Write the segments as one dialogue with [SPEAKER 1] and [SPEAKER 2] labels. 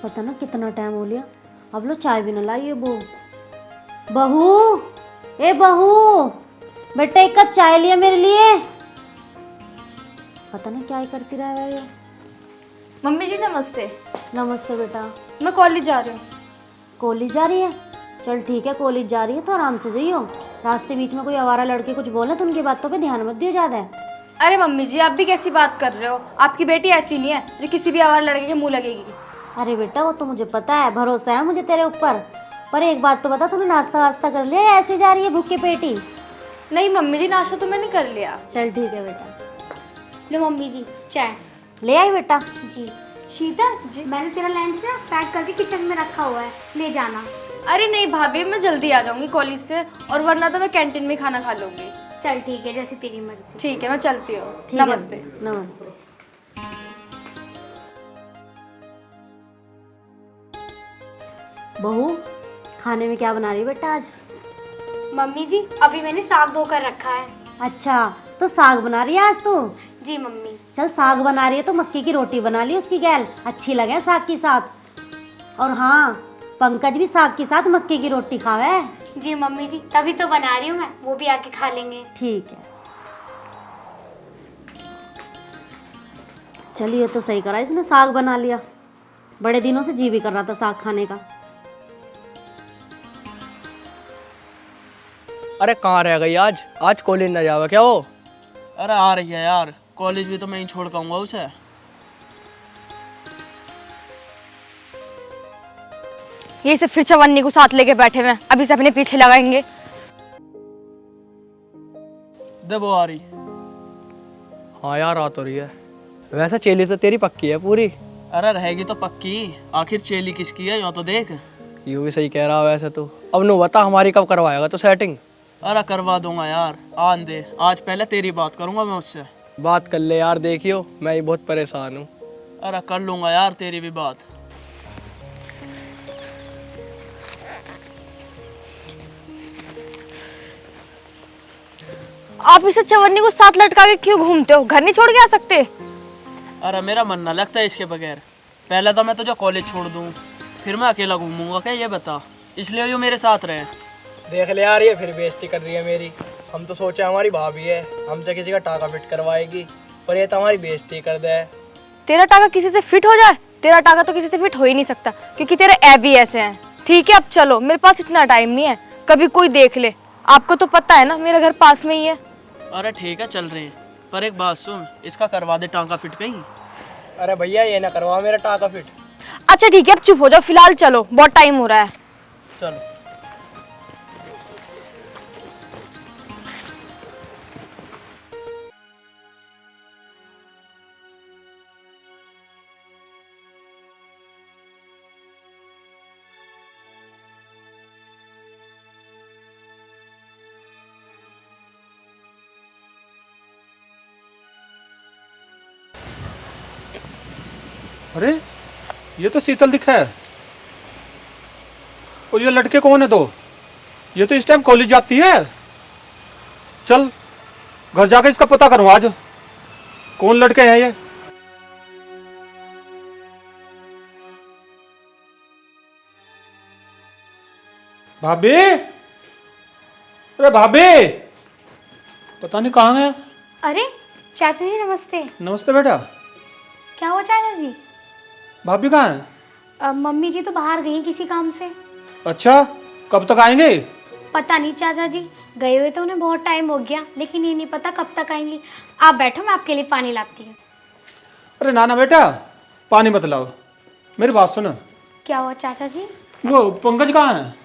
[SPEAKER 1] पता ना कितना टाइम हो लिया, अब लो चाय भी ना लाई ये बहू। ए बहू, बेटा एक कप चाय लिया मेरे लिए। पता नहीं क्या ही करती रह रही है।
[SPEAKER 2] मम्मी जी नमस्ते।
[SPEAKER 1] नमस्ते बेटा।
[SPEAKER 2] मैं कॉलेज जा रही हूँ।
[SPEAKER 1] कॉलेज जा रही है? चल ठीक है, कॉलेज जा रही है तो आराम से जाइयो। रास्ते बीच में कोई आवारा लड़के कुछ बोले तो उनकी बातों पे ध्यान मत दियो ज़्यादा।
[SPEAKER 2] अरे मम्मी जी आप भी कैसी बात कर रहे हो, आपकी बेटी ऐसी नहीं है जो किसी भी आवारा लड़के के मुंह लगेगी।
[SPEAKER 1] अरे बेटा वो तो मुझे पता है, भरोसा है मुझे तेरे ऊपर। पर एक बात तो बता, तूने नाश्ता वास्ता कर लिया या ऐसे जा रही है भूखे पेटी?
[SPEAKER 2] नहीं मम्मी जी नाश्ता तो मैंने कर लिया।
[SPEAKER 1] चल ठीक है बेटा।
[SPEAKER 3] लो मम्मी जी चाय।
[SPEAKER 1] ले आई बेटा।
[SPEAKER 3] जी शीतल जी, मैंने तेरा लंच ना पैक करके किचन में रखा हुआ है, ले जाना।
[SPEAKER 2] अरे नहीं भाभी, मैं जल्दी आ जाऊंगी कॉलेज से, और वरना तो मैं कैंटीन में खाना खा लूंगी।
[SPEAKER 3] चल ठीक है, जैसे तेरी मर्जी।
[SPEAKER 2] ठीक है मैं चलती हूँ।
[SPEAKER 1] ठीक है,
[SPEAKER 2] नमस्ते।
[SPEAKER 1] नमस्ते। बहू खाने में क्या बना रही है बेटा आज?
[SPEAKER 3] मम्मी जी अभी मैंने साग धोकर रखा है।
[SPEAKER 1] अच्छा तो साग बना रही है आज तू?
[SPEAKER 3] जी मम्मी।
[SPEAKER 1] चल साग बना रही है तो मक्की की रोटी बना ली उसकी गैल, अच्छी लगे साग के साथ। और हाँ, पंकज भी साग के साथ मक्की की रोटी खावे।
[SPEAKER 3] जी मम्मी जी तभी तो बना रही हूँ मैं, वो भी आके खा लेंगे।
[SPEAKER 1] ठीक है। चलिए तो सही करा इसने, साग बना लिया। बड़े दिनों से जी भी कर रहा था साग खाने का।
[SPEAKER 4] अरे कहाँ रह गई आज? आज कॉलेज ना जावा क्या हो?
[SPEAKER 5] अरे आ रही है यार, कॉलेज भी तो मैं ही छोड़ के आऊंगा उसे।
[SPEAKER 2] ये से फिर चवन्नी को साथ लेके बैठे हुए, अभी से अपने पीछे लगाएंगे।
[SPEAKER 5] दे वो आ रही।
[SPEAKER 4] हाँ यार आ तो रही है। वैसे चेली तो तेरी पक्की है पूरी।
[SPEAKER 5] अरे रहेगी तो पक्की, आखिर चेली किसकी है यूँ तो देख।
[SPEAKER 4] यूँ भी सही कह रहा वैसे तो। अब नो बता हमारी कब करवाएगा तो सेटिंग?
[SPEAKER 5] अरे करवा दूंगा यार, आन दे। आज पहले तेरी बात करूंगा मैं उससे।
[SPEAKER 4] बात कर ले यार, देखियो मैं ही बहुत परेशान हूँ।
[SPEAKER 5] अरे कर लूंगा यार तेरी भी बात।
[SPEAKER 2] आप इसे चवन्नी को साथ लटका के क्यों घूमते हो? घर नहीं छोड़ के आ सकते?
[SPEAKER 5] अरे मेरा मन ना लगता है इसके बगैर। पहले तो मैं तुझे कॉलेज छोड़ दूँ, फिर मैं अकेला घूमूंगा क्या ये बता? इसलिए ये मेरे साथ रहे।
[SPEAKER 4] देख ले यार, ये फिर बेइज्जती कर रही है मेरी। हम तो सोचे हमारी भाभी है, हमसे किसी का टाका फिट करवाएगी, पर ये तो हमारी बेइज्जती कर दे।
[SPEAKER 2] तेरा टाका किसी से फिट हो जाए? तेरा टाका तो किसी से फिट हो ही नहीं सकता, क्योंकि तेरे ऐब ही ऐसे हैं। ठीक है अब चलो, मेरे पास इतना टाइम नहीं है, कभी कोई देख ले। आपको तो पता है ना मेरा घर पास में ही है।
[SPEAKER 5] अरे ठीक है चल रहे हैं, पर एक बात सुन, इसका करवा दे टांका फिट कहीं।
[SPEAKER 4] अरे भैया ये ना करवा मेरा टाका फिट।
[SPEAKER 2] अच्छा ठीक है अब चुप हो जाओ, फिलहाल चलो बहुत टाइम हो रहा है।
[SPEAKER 5] चलो।
[SPEAKER 6] अरे ये तो शीतल दिखा है। और ये लड़के कौन है दो? ये तो इस टाइम कॉलेज जाती है। चल घर जाकर इसका पता करूँ आज कौन लड़के हैं ये। भाभी, अरे भाभी, पता नहीं कहाँ गए।
[SPEAKER 3] अरे चाचा जी नमस्ते।
[SPEAKER 6] नमस्ते बेटा।
[SPEAKER 3] क्या हुआ चाचा जी?
[SPEAKER 6] भाभी कहाँ है?
[SPEAKER 3] मम्मी जी तो बाहर गई हैं किसी काम से।
[SPEAKER 6] अच्छा कब तक आएंगे?
[SPEAKER 3] पता नहीं चाचा जी, गए हुए तो उन्हें बहुत टाइम हो गया, लेकिन ये नहीं पता कब तक आएंगी। आप बैठो, मैं आपके लिए पानी लाती हूँ।
[SPEAKER 6] अरे ना ना बेटा, पानी मत लाओ, मेरी बात सुनो।
[SPEAKER 3] क्या हुआ चाचा जी?
[SPEAKER 6] वो पंकज कहाँ है?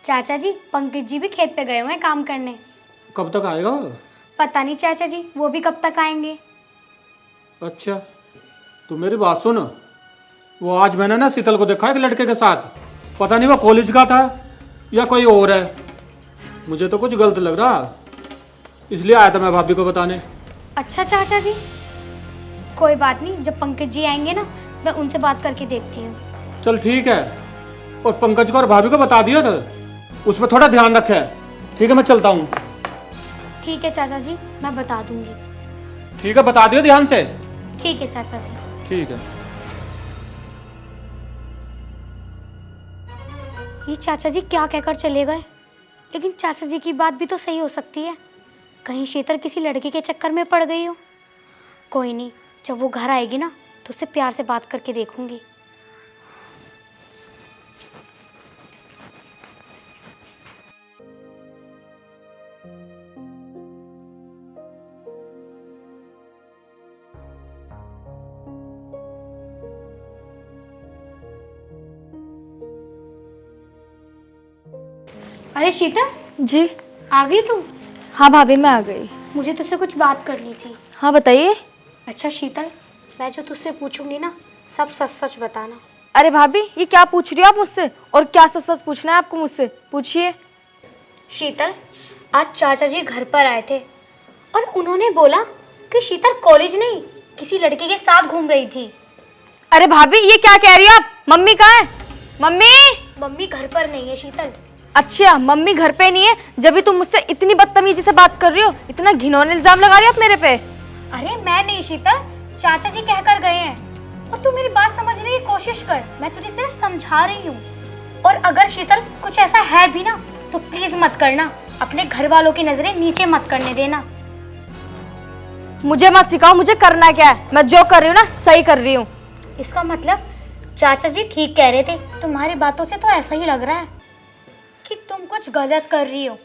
[SPEAKER 3] चाचा जी पंकज जी भी खेत पे गए हुए हैं काम करने।
[SPEAKER 6] कब तक आएगा?
[SPEAKER 3] पता नहीं चाचा जी, वो भी कब तक आएंगे।
[SPEAKER 6] अच्छा तो मेरी बात सुन, वो आज मैंने ना शीतल को देखा एक लड़के के साथ, पता नहीं वो कॉलेज का था या कोई और है। मुझे तो कुछ गलत लग रहा, इसलिए आया था मैं भाभी को बताने।
[SPEAKER 3] अच्छा चाचा जी, कोई बात नहीं, जब पंकज जी आएंगे ना मैं उनसे बात करके देखती हूँ।
[SPEAKER 6] चल ठीक है, और पंकज को और भाभी को बता दिया था, उस पर थोड़ा ध्यान रखे। ठीक है मैं चलता हूँ।
[SPEAKER 3] ठीक है चाचा जी, मैं बता दूंगी।
[SPEAKER 6] ठीक है, बता दियो ध्यान से।
[SPEAKER 3] ठीक है चाचा जी।
[SPEAKER 6] ठीक है।
[SPEAKER 3] ये चाचा जी क्या कहकर चले गए? लेकिन चाचा जी की बात भी तो सही हो सकती है। कहीं शीतल किसी लड़के के चक्कर में पड़ गई हो। कोई नहीं, जब वो घर आएगी ना तो उससे प्यार से बात करके देखूंगी। अरे शीतल,
[SPEAKER 2] जी
[SPEAKER 3] आ गई तू?
[SPEAKER 2] हाँ भाभी, मैं आ गई।
[SPEAKER 3] मुझे तुझसे कुछ बात करनी थी।
[SPEAKER 2] हाँ बताइए।
[SPEAKER 3] अच्छा शीतल, मैं जो तुझसे पूछूंगी ना सब सच सच बताना।
[SPEAKER 2] अरे भाभी, ये क्या पूछ रही हो आप मुझसे? और क्या सच सच पूछना है आपको मुझसे? पूछिए।
[SPEAKER 3] शीतल, आज चाचा जी घर पर आए थे और उन्होंने बोला कि शीतल कॉलेज नहीं किसी लड़के के साथ घूम रही थी।
[SPEAKER 2] अरे भाभी, ये क्या कह रही हो आप? मम्मी कहाँ है? मम्मी!
[SPEAKER 3] मम्मी घर पर नहीं है शीतल।
[SPEAKER 2] अच्छा, मम्मी घर पे नहीं है, जब भी तुम मुझसे इतनी बदतमीजी से बात कर रही हो, इतना घिनौने इल्जाम लगा रही हो आप मेरे पे।
[SPEAKER 3] अरे मैं नहीं शीतल, चाचा जी कहकर गए हैं। और तू मेरी बात समझने की कोशिश कर, मैं तुझे सिर्फ समझा रही हूँ। और अगर शीतल कुछ ऐसा है भी ना तो प्लीज मत करना, अपने घर वालों की नजरें नीचे मत करने देना।
[SPEAKER 2] मुझे मत सिखाओ मुझे करना क्या है। मैं जो कर रही हूँ ना सही कर रही हूँ।
[SPEAKER 3] इसका मतलब चाचा जी ठीक कह रहे थे। तुम्हारी बातों से तो ऐसा ही लग रहा है कि तुम कुछ गलत कर रही हो।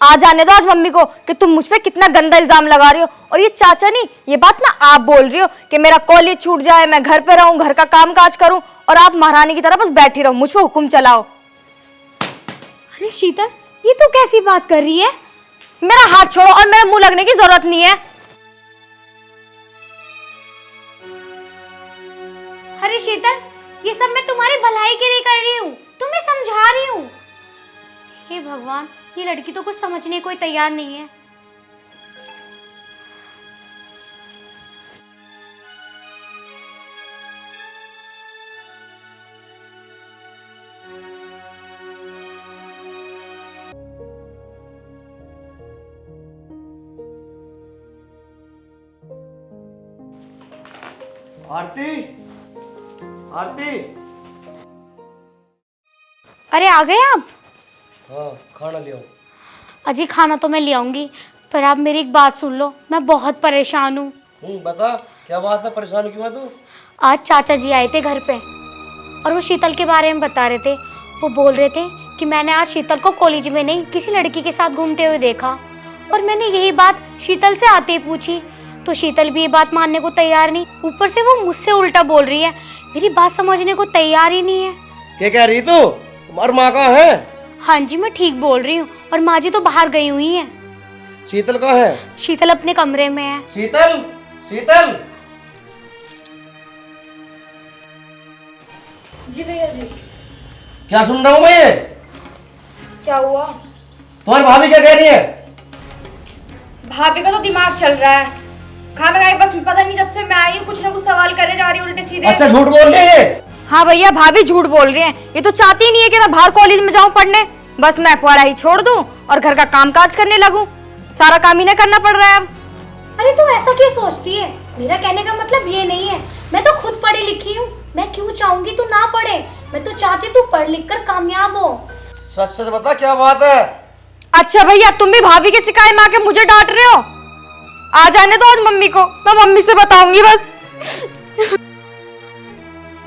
[SPEAKER 2] आ जाने दो आज मम्मी को कि तुम मुझ पे कितना गंदा इल्जाम लगा रही हो। और ये चाचा नहीं, ये बात ना आप बोल रही हो कि मेरा कॉलेज छूट जाए, मैं घर पे रहूं, घर का काम काज करूं और आप महारानी की तरह बस बैठी रहो, मुझ पे हुक्म चलाओ।
[SPEAKER 3] अरे शीतल, ये तू कैसी बात कर रही है?
[SPEAKER 2] मेरा हाथ छोड़ो और मेरे मुंह लगने की जरूरत नहीं है।
[SPEAKER 3] अरे शीतल, ये सब मैं तुम्हारी भलाई के लिए कर रही हूँ, तुम्हें समझा रही हूँ। हे भगवान, ये लड़की तो कुछ समझने को ही तैयार नहीं है।
[SPEAKER 4] आरती, आरती।
[SPEAKER 3] अरे आ गए आप?
[SPEAKER 4] हाँ, खाना ले आओ।
[SPEAKER 3] अजी खाना तो मैं ले आऊंगी, पर आप मेरी एक बात सुन लो, मैं बहुत परेशान हूँ।
[SPEAKER 4] बता क्या बात है, परेशान क्यों है तू?
[SPEAKER 3] आज चाचा जी आए थे घर पे और वो शीतल के बारे में बता रहे थे। वो बोल रहे थे कि मैंने आज शीतल को कॉलेज में नहीं किसी लड़की के साथ घूमते हुए देखा। और मैंने यही बात शीतल से आते ही पूछी तो शीतल भी ये बात मानने को तैयार नहीं। ऊपर से वो मुझसे उल्टा बोल रही है, मेरी बात समझने को तैयार ही नहीं है।
[SPEAKER 4] क्या कह रही तू? तुम्हारी माँ कहाँ है?
[SPEAKER 3] हाँ जी, मैं ठीक बोल रही हूँ। और माँ जी तो बाहर गई हुई हैं।
[SPEAKER 4] शीतल कहाँ है?
[SPEAKER 3] शीतल अपने कमरे में है।
[SPEAKER 4] शीतल, शीतल।
[SPEAKER 2] जी भैया जी।
[SPEAKER 4] क्या सुन रहा हूँ मैं ये?
[SPEAKER 2] क्या हुआ?
[SPEAKER 4] तुम्हारी भाभी क्या कह रही है?
[SPEAKER 2] भाभी का तो दिमाग चल रहा है। खाना खाए बस पता नहीं, जब से मैं आई हूँ कुछ ना कुछ सवाल करे जा रही है उल्टे सीधे।
[SPEAKER 4] अच्छा, झूठ बोल रही है?
[SPEAKER 2] हाँ भैया, भाभी झूठ बोल रही हैं। ये तो चाहती ही नहीं है कि मैं बाहर कॉलेज में जाऊं पढ़ने। बस मैं पढ़ाई छोड़ दूं और घर का काम काज करने लगूं। सारा काम ही ना करना पड़ रहा है अब।
[SPEAKER 3] अरे तू ऐसा क्यों सोचती है? मेरा कहने का मतलब ये नहीं है। मैं तो खुद पढ़ी लिखी हूँ, मैं क्यों चाहूंगी तू ना पढ़े? मैं तो चाहती हूँ तू पढ़ लिख कर कामयाब हो।
[SPEAKER 4] सच सच बता, क्या बात है?
[SPEAKER 2] अच्छा भैया, तुम भी भाभी के सिखाए में आके मुझे डांट रहे हो? आ जाने दो आज मम्मी को, मैं मम्मी से बताऊंगी बस।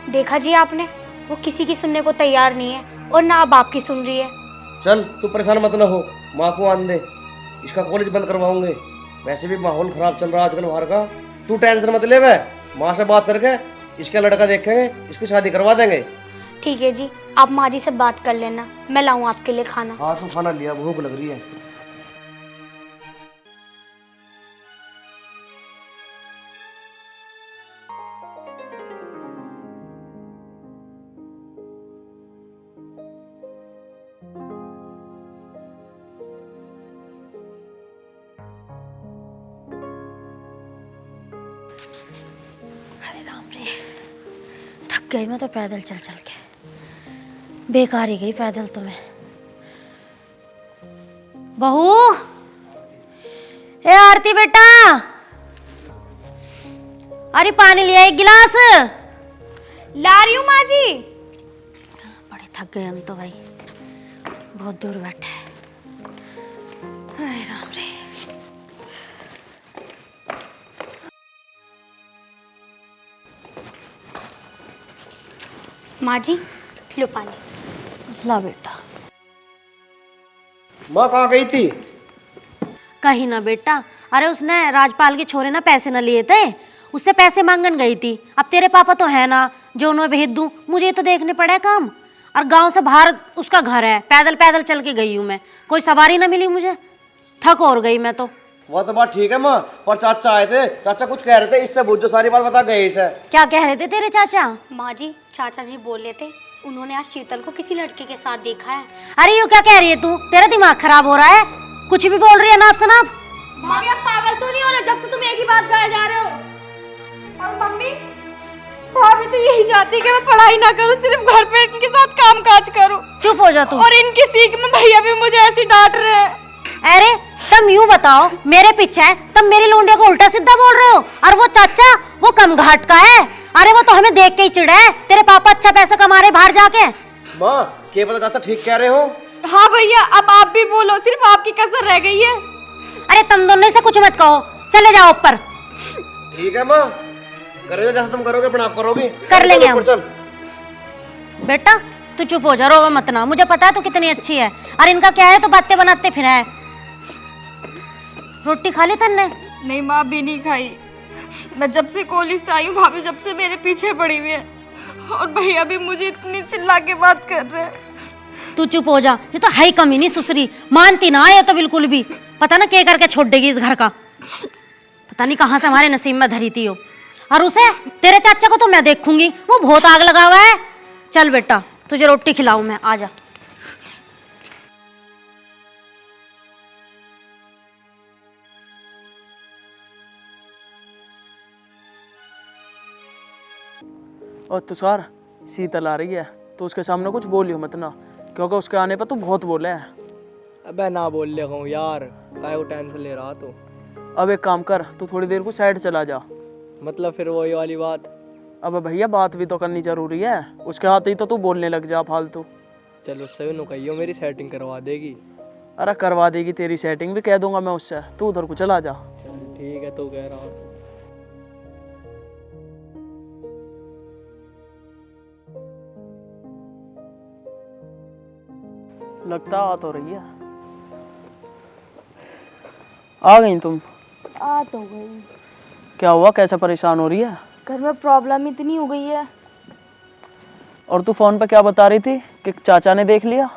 [SPEAKER 3] देखा जी आपने, वो किसी की सुनने को तैयार नहीं है और ना अब आपकी सुन रही है।
[SPEAKER 4] चल तू परेशान मत ना हो, माँ को आन दे, इसका कॉलेज बंद करवाऊंगे। वैसे भी माहौल खराब चल रहा है आजकल बाहर का। तू टेंशन मत ले, मैं माँ से बात करके इसका लड़का देखेंगे, इसकी शादी करवा देंगे।
[SPEAKER 3] ठीक है जी, आप माँ जी से बात कर लेना, मैं लाऊं आपके लिए खाना।
[SPEAKER 4] हाँ, तू खाना लिया, भूख लग रही है।
[SPEAKER 1] थक गई मैं तो पैदल चल चल के, बेकार ही गई पैदल तो मैं। बहू, ए आरती बेटा, अरे पानी लिया एक गिलास।
[SPEAKER 2] ला रही हूँ माँ जी।
[SPEAKER 1] बड़े थक गए हम तो भाई, बहुत दूर बैठे हैं। हाय राम रे।
[SPEAKER 3] माँ जी लो पानी।
[SPEAKER 1] ला बेटा।
[SPEAKER 4] माँ कहाँ गई थी?
[SPEAKER 1] कहीं ना बेटा, अरे उसने राजपाल के छोरे ना पैसे न लिए थे, उससे पैसे मांगन गई थी। अब तेरे पापा तो है ना जो उन्हें भेज दूं, मुझे तो देखने पड़े काम। और गांव से बाहर उसका घर है, पैदल पैदल चल के गई हूँ मैं, कोई सवारी ना मिली मुझे, थक और गई मैं तो।
[SPEAKER 4] वो तो बात ठीक है माँ, पर चाचा आए थे, चाचा कुछ कह रहे थे, इससे पूछो, सारी बात बता गए इसे।
[SPEAKER 1] क्या कह रहे थे तेरे चाचा?
[SPEAKER 3] माँ जी चाचा जी बोल रहे थे उन्होंने आज शीतल को किसी लड़के के साथ देखा है।
[SPEAKER 1] अरे यू क्या कह रही है तू? तेरा दिमाग खराब हो रहा है, कुछ भी बोल रही है नाप शनाप।
[SPEAKER 2] भाभी आप पागल तो नहीं हो रहे? जब से तुम एक ही बात गाए जा रहे हो। और मम्मी, भाभी तो यही चाहती है कि मैं पढ़ाई ना करूं, सिर्फ घर पे इनके साथ काम काज करूं।
[SPEAKER 1] चुप हो जा तू।
[SPEAKER 2] और इनकी सीख में भैया भी मुझे ऐसे डांट रहे हैं।
[SPEAKER 1] अरे तुम यूं बताओ, मेरे पीछे है, तुम मेरी लौंडिया को उल्टा सीधा बोल रहे हो। और वो चाचा वो कम घाट का है, अरे वो तो हमें देख के ही चिढ़ा है। तेरे पापा अच्छा पैसा कमा रहे बाहर जाके।
[SPEAKER 4] माँ क्या पता चाचा ठीक कह रहे हो।
[SPEAKER 2] हाँ भैया अब आप भी बोलो, सिर्फ आपकी कसर रह गई है।
[SPEAKER 1] अरे तुम दोनों से कुछ मत कहो, चले जाओ ऊपर।
[SPEAKER 4] ठीक है माँ, करेगा जैसा तुम करोगे अपना आप करोगी।
[SPEAKER 1] कर लेंगे हम।
[SPEAKER 4] चल
[SPEAKER 1] बेटा तू चुप हो जा, रो मत ना, मुझे पता है तू कितनी अच्छी है। और इनका क्या है तो बातें बनाते फिर है। रोटी खा ली तन्ने?
[SPEAKER 2] नहीं माँ भी नहीं खाई। मैं जब से कॉलेज से आई हूँ भाभी जब से मेरे पीछे पड़ी हुई है, और भैया भी मुझे इतनी चिल्ला के बात कर रहे हैं।
[SPEAKER 1] तू चुप हो जा, ये तो है ही कमी नहीं सुसरी, मानती ना ये तो बिल्कुल भी। पता ना क्या करके छोड़ देगी इस घर का, पता नहीं कहाँ से हमारे नसीब में धरी थी वो। और उसे तेरे चाचा को तो मैं देखूंगी, वो बहुत आग लगा हुआ है। चल बेटा तुझे रोटी खिलाऊं मैं, आ जा।
[SPEAKER 5] और तुषार, शीतल आ रही है तो उसके सामने कुछ बोलियो मत ना, क्योंकि उसके आने पर तू बहुत बोले है।
[SPEAKER 7] अबे ना बोल ले कहूँ यार, काहे को टेंशन ले रहा तो।
[SPEAKER 5] अब एक काम कर, तू थोड़ी देर को साइड चला जा।
[SPEAKER 7] मतलब फिर वही वाली बात।
[SPEAKER 5] अब भैया बात भी तो करनी जरूरी है, उसके हाथ ही तो तू बोलने लग जा फालतू।
[SPEAKER 7] चलो सही नु कहियो, मेरी सेटिंग करवा देगी।
[SPEAKER 5] अरे करवा देगी, तेरी सेटिंग भी कह दूंगा मैं उससे, तू उधर को चला जा।
[SPEAKER 7] चल ठीक है तो कह रहा हूँ।
[SPEAKER 5] लगता आ तो रही है। आ गई तुम?
[SPEAKER 2] आ तो गई।
[SPEAKER 5] क्या हुआ, कैसे परेशान हो रही है?
[SPEAKER 2] घर में प्रॉब्लम इतनी हो गई है।
[SPEAKER 5] और तू फोन पे क्या बता रही थी कि चाचा ने देख लिया?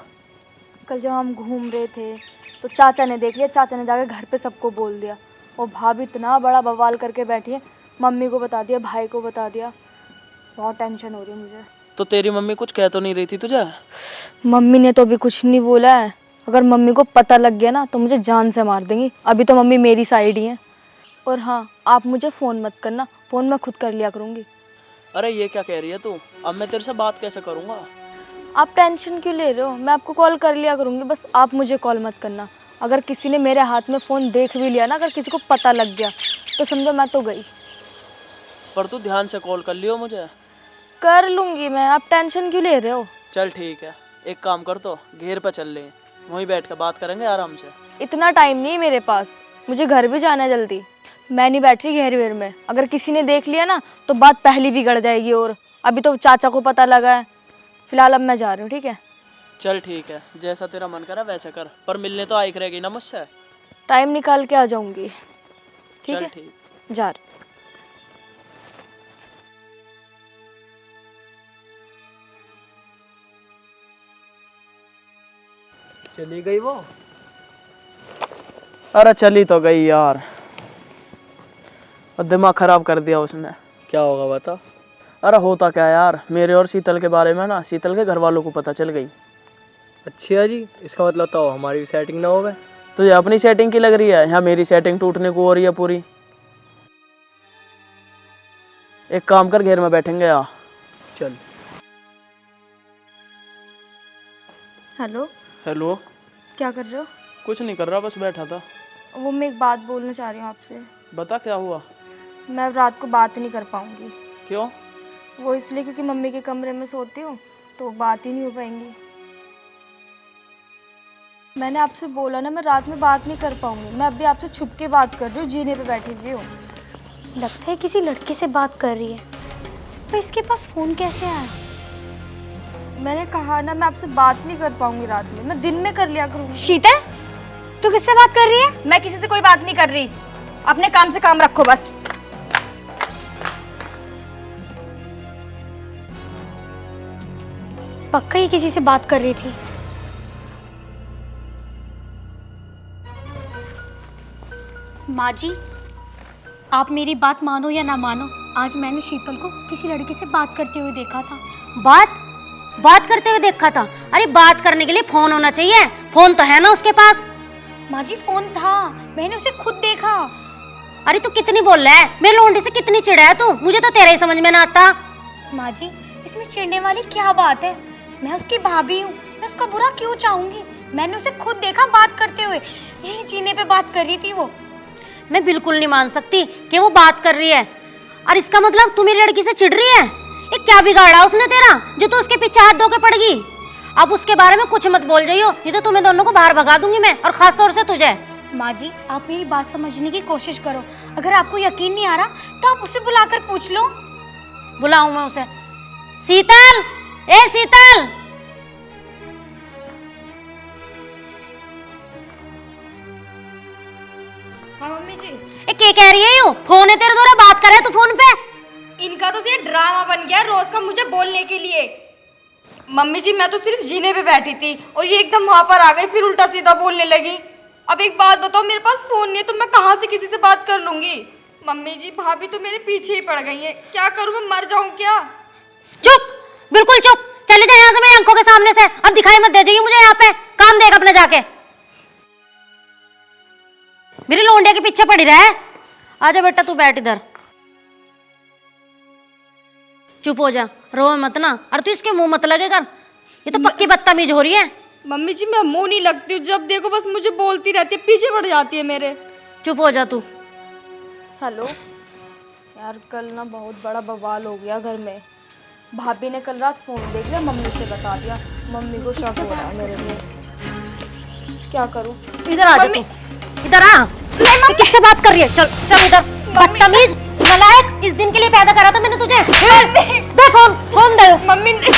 [SPEAKER 2] कल जब हम घूम रहे थे तो चाचा ने देख लिया, चाचा ने जाके घर पे सबको बोल दिया। और भाभी इतना बड़ा बवाल करके बैठी है, मम्मी को बता दिया, भाई को बता दिया। बहुत टेंशन हो रही है मुझे।
[SPEAKER 5] तो तेरी मम्मी कुछ कह तो नहीं रही थी तुझे?
[SPEAKER 2] मम्मी ने तो अभी कुछ नहीं बोला है। अगर मम्मी को पता लग गया ना तो मुझे जान से मार देंगी। अभी तो मम्मी मेरी साइड ही है। और हाँ, आप मुझे फ़ोन मत करना, फ़ोन मैं खुद कर लिया करूँगी।
[SPEAKER 5] अरे ये क्या कह रही है तू? अब मैं तेरे से बात कैसे करूँगा?
[SPEAKER 2] आप टेंशन क्यों ले रहे हो? मैं आपको कॉल कर लिया करूँगी, बस आप मुझे कॉल मत करना। अगर किसी ने मेरे हाथ में फ़ोन देख भी लिया ना, अगर किसी को पता लग गया तो समझो मैं तो गई।
[SPEAKER 5] पर तू ध्यान से कॉल कर लियो मुझे।
[SPEAKER 2] कर लूँगी मैं, आप टेंशन क्यों ले रहे हो?
[SPEAKER 5] चल ठीक है, एक काम कर, तो घेर पे चल ले, वहीं बैठ कर बात करेंगे आराम से।
[SPEAKER 2] इतना टाइम नहीं है मेरे पास, मुझे घर भी जाना है जल्दी। मैं नहीं बैठ रही घेर वेर में, अगर किसी ने देख लिया ना तो बात पहली बिगड़ जाएगी। और अभी तो चाचा को पता लगा है। फिलहाल अब मैं जा रही हूँ, ठीक है?
[SPEAKER 5] चल ठीक है, जैसा तेरा मन करा वैसे कर, पर मिलने तो आई रहेगी ना मुझसे?
[SPEAKER 2] टाइम निकाल के आ जाऊँगी, ठीक
[SPEAKER 5] चल
[SPEAKER 2] है?
[SPEAKER 5] ठीक।
[SPEAKER 2] जा रही।
[SPEAKER 7] चली गई वो?
[SPEAKER 5] अरे चली तो गई यार, और दिमाग खराब कर दिया उसने।
[SPEAKER 7] क्या होगा बता।
[SPEAKER 5] अरे होता क्या यार, मेरे और शीतल के बारे में ना शीतल के घर वालों को पता चल गई।
[SPEAKER 7] अच्छा जी, इसका मतलब तो हमारी भी सेटिंग ना हो गए।
[SPEAKER 5] तुझे अपनी सेटिंग की लग रही है या मेरी सेटिंग टूटने को हो रही है पूरी? एक काम कर, घेर में बैठेंगे यार।
[SPEAKER 7] चल।
[SPEAKER 2] Hello,
[SPEAKER 5] hello.
[SPEAKER 2] क्या कर रहे हो?
[SPEAKER 5] कुछ नहीं कर रहा, बस बैठा था।
[SPEAKER 2] वो मैं एक बात बोलना चाह रही हूँ आपसे।
[SPEAKER 5] बता क्या हुआ?
[SPEAKER 2] मैं अब रात को बात नहीं कर पाऊँगी।
[SPEAKER 5] क्यों?
[SPEAKER 2] वो इसलिए क्योंकि मम्मी के कमरे में सोती हूँ तो बात ही नहीं हो पाएंगी। मैंने आपसे बोला ना, मैं रात में बात नहीं कर पाऊंगी। मैं अभी आपसे छुप के बात कर रही हूँ, जीने पे बैठी हुई हूँ।
[SPEAKER 3] लगता है किसी लड़के से बात कर रही है, तो इसके पास फोन कैसे आया?
[SPEAKER 2] मैंने कहा ना, मैं आपसे बात नहीं कर पाऊंगी रात में, मैं दिन में कर लिया करूँगी।
[SPEAKER 3] शीतल, तू किससे बात कर रही है?
[SPEAKER 2] मैं किसी से कोई बात नहीं कर रही, अपने काम से काम रखो बस।
[SPEAKER 3] पक्का ही किसी से बात कर रही थी। माँ जी, आप मेरी बात मानो या ना मानो, आज मैंने शीतल को किसी लड़के से बात करते हुए देखा था।
[SPEAKER 1] बात करते हुए देखा था? अरे बात करने के लिए फोन होना चाहिए, फोन तो है ना उसके पास।
[SPEAKER 3] माँ जी फोन था, मैंने उसे खुद देखा।
[SPEAKER 1] अरे तू कितनी बोल रहा है, मेरे लोंडे से कितनी चिढ़ा है तू, मुझे तो तेरा ही समझ में ना आता।
[SPEAKER 3] माँ जी, इसमें चिढ़ने वाली क्या बात है? मैं उसकी भाभी हूँ, मैं उसका बुरा क्यों चाहूंगी? मैंने उसे खुद देखा बात करते हुए, यही जीने पे बात कर रही थी वो।
[SPEAKER 1] मैं बिल्कुल नहीं मान सकती कि वो बात कर रही है। और इसका मतलब तू मेरी लड़की से चिढ़ रही है? ये क्या बिगाड़ा उसने तेरा जो तू उसके पीछे हाथ धो के पड़ गई? अब उसके बारे में कुछ मत बोल जाइयो, नहीं तो तुम्हें दोनों को बाहर भगा दूंगी मैं, और खास तौर से तुझे।
[SPEAKER 3] माँ जी, आप मेरी बात समझने की कोशिश करो। अगर आपको यकीन नहीं आ रहा तो आप उसे बुलाकर पूछ लो।
[SPEAKER 1] बुलाऊं मैं उसे? शीतल, ए शीतल!
[SPEAKER 2] हाँ मम्मी जी।
[SPEAKER 1] ए क्या कह रही है यू? फोन है तेरे द्वारा, बात कर रहा है तू फोन पे।
[SPEAKER 2] इनका तो ये ड्रामा बन गया रोज का मुझे बोलने के लिए। मम्मी जी, मैं तो सिर्फ जीने पे बैठी थी और ये एकदम वहां पर आ गई, फिर उल्टा सीधा बोलने लगी। अब एक बात बताओ, मेरे पास फोन नहीं है तो मैं कहाँ से किसी से बात कर लूंगी? मम्मी जी, भाभी तो मेरे पीछे ही पड़ गई है, क्या करूँ, मैं मर जाऊं क्या?
[SPEAKER 1] चुप, बिल्कुल चुप, चले जा यहाँ से मेरी आंखों के सामने से। अब दिखाई मत दे जाइए मुझे यहाँ पे, काम देख अपने जाके। मेरी लोंडिया के पीछे पड़ी रहा है। आजा बेटा, तू बैठ इधर, चुप हो जा, रो मत ना। और तू इसके मुंह मत लगे कर, ये तो पक्की बदतमीज हो रही है।
[SPEAKER 2] मम्मी जी, मैं मुंह नहीं लगती हूँ, जब देखो बस मुझे बोलती रहती है, पीछे पड़ जाती है मेरे।
[SPEAKER 1] चुप हो जा तू।
[SPEAKER 2] हेलो यार, कल ना बहुत बड़ा बवाल हो गया घर में। भाभी ने कल रात फोन देख लिया, मम्मी से बता दिया। मम्मी को शक हो रहा है मेरे लिए, क्या करूं?
[SPEAKER 1] इधर आ जा तू, इधर आ। ये किससे बात कर रही है? चल चल इधर, बदतमीज, नालायक। इस दिन के लिए पैदा करा था मैंने तुझे। दे फोन, फोन दे।
[SPEAKER 2] मम्मी ने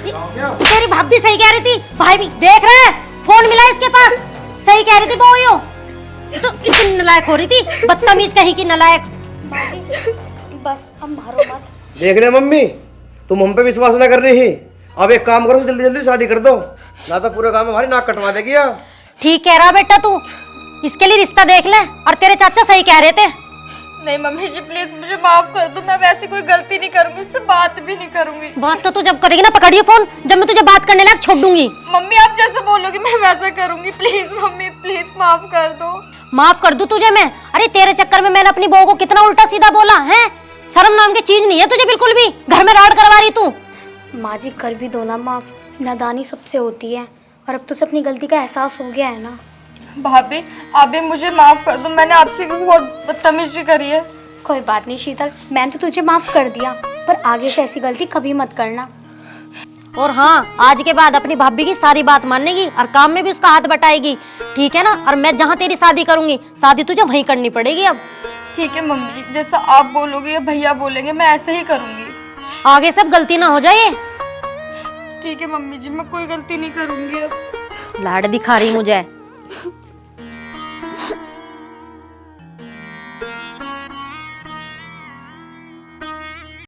[SPEAKER 1] तेरी भाभी सही कह रही थी, भाई भी देख रहा है, फोन मिला इसके पास, सही कह रही थी वो। यो तो कितनी नालायक हो रही थी, बदतमीज कहीं की नालायक।
[SPEAKER 3] बस अब मारो मत।
[SPEAKER 4] देख ले मम्मी, तुम हम पे विश्वास ना कर रही ही। अब एक काम करो, जल्दी जल्दी शादी कर दो, ना तो पूरे गांव में हमारी नाक कटवा देगी।
[SPEAKER 1] ठीक कह रहा बेटा तू, इसके लिए रिश्ता देख ले। और तेरे चाचा सही कह रहे थे।
[SPEAKER 2] नहीं मम्मी जी, प्लीज मुझे माफ कर दो, मैं वैसे कोई गलती नहीं करूंगी, उससे बात भी नहीं करूंगी।
[SPEAKER 1] बात तो तू जब करेगी ना, पकड़िए फोन, जब मैं तुझे बात करने लायक छोड़ दूंगी।
[SPEAKER 2] मम्मी आप जैसा बोलोगी मैं वैसा करूंगी, प्लीज मम्मी, प्लीज माफ कर दो।
[SPEAKER 1] माफ कर दूं तुझे मैं? अरे तेरे चक्कर में मैंने अपनी बहू को कितना उल्टा सीधा बोला है। शर्म नाम की चीज नहीं है तुझे बिल्कुल भी, घर में राड करवा रही तू।
[SPEAKER 3] माँ जी, कर भी दो ना माफ, नादानी सबसे होती है, और अब तो से अपनी गलती का एहसास हो गया है ना।
[SPEAKER 2] भाभी आप भी मुझे माफ कर दो, मैंने आपसे भी बहुत बदतमीजी करी है।
[SPEAKER 3] कोई बात नहीं शीतल, मैंने तो तुझे माफ कर दिया, पर आगे से ऐसी गलती कभी मत करना।
[SPEAKER 1] और हाँ, आज के बाद अपनी भाभी की सारी बात मानेगी और काम में भी उसका हाथ बटाएगी, ठीक है ना? और मैं जहाँ तेरी शादी करूंगी, शादी तुझे वहीं करनी पड़ेगी अब।
[SPEAKER 2] ठीक है मम्मी जी, जैसा आप बोलोगे या भैया बोलेंगे मैं ऐसे ही करूंगी।
[SPEAKER 1] आगे सब गलती ना हो जाए।
[SPEAKER 2] ठीक है मम्मी जी, मैं कोई गलती नहीं करूंगी अब।
[SPEAKER 1] लाड दिखा रही मुझे।